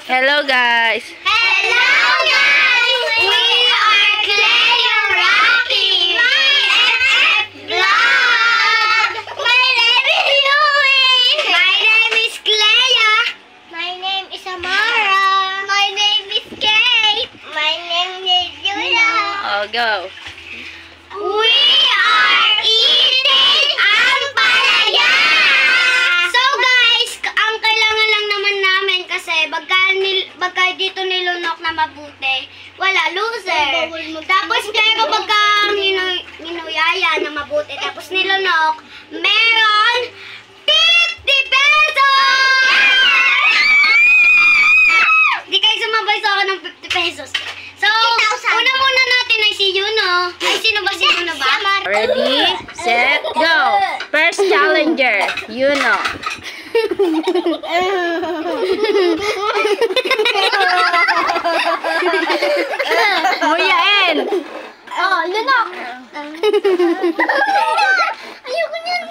Hello guys! Hello guys! We are Clea, Rocky, FF Vlog! My name is Yui! My name is Clea! My name is Amara! My name is Kate! My name is Yuna! Oh, go! We are eating ang palaya! So guys, ang kailangan lang naman namin kasi bagka dito nilunok na mabuti, wala, loser. Tapos pero bagka minuyaya na mabuti, tapos nilunok, meron 50 pesos! Di kayo sumabay sa ako ng 50 pesos. So, una muna natin ay si Yuno. Ay, sino ba si Yuno ba? Ready, set, go! First challenger, Yuno. Muyain! Oh, lunok! Ayoko niyan!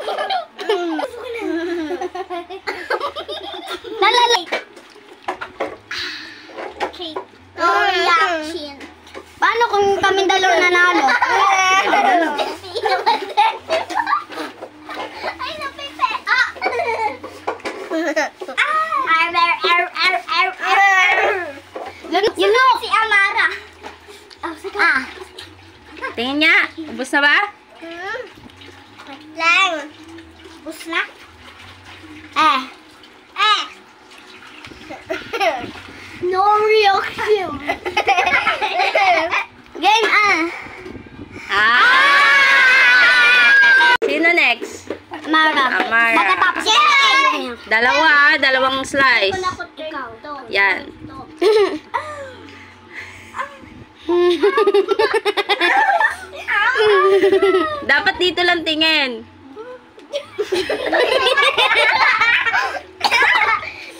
Nalalay! Okay. Oh, reaction. Paano kung kami dalawa nanalo? Ay, napipe! Lunok! Si Amara. Tingin niya, ubos na ba? Lang. Bus na? No reaction. Game Sino next? Mara. Amara. Magkatapos. Dalawang slice. Ikaw. Yan. Dapat dito lang tingin.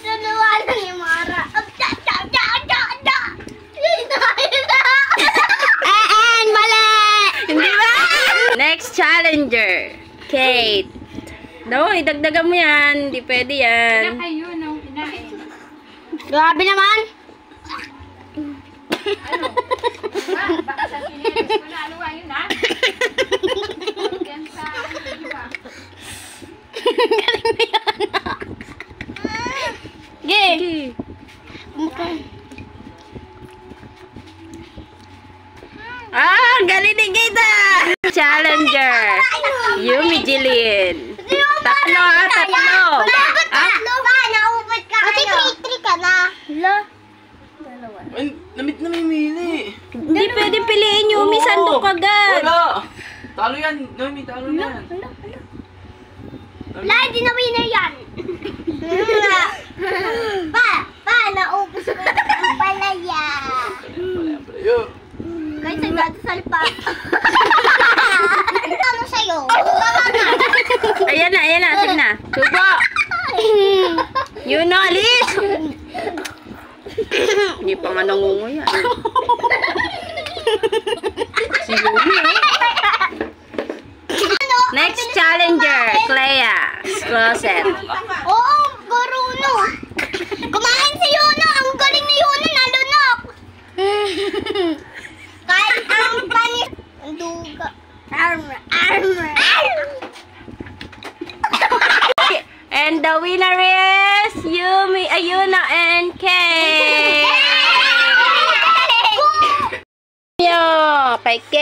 Sunuan ni Mara. Mali! Hindi ba? Next challenger, Kate. No, idagdagan mo yan. Hindi pwede yan. Grabe naman. Baka sa sinilis ko na, ano nga yun, ha? Yan sa, di ba? Gay. Galing ni Kate. Challenger, Yumi Jilin. Tatlo. Naubot ka. Kasi 3-3 ka na. Ay, namit na mimili. Hindi pwede piliin Yumi. Sandok agad. Wala. Talo yan. Nami, talo yan. Wala, hindi na winner yan. Naubos ko ang palaya. Palayo. Kahit sa gato salpa. Ano sa'yo? Ayan na. Sige na. Subo. Yuno, alis. Hindi pa nga nangunguya. Si Yumi. Next challenger, Clea. Closet. Oo, Goruno. Kumain si Yuno. Ang galing ni Yuno. Nalunok. Kahit ang panis. Ang duga. Armor. And the winner is Yumi, Ayuna, and Kay. Yo, kay Kay.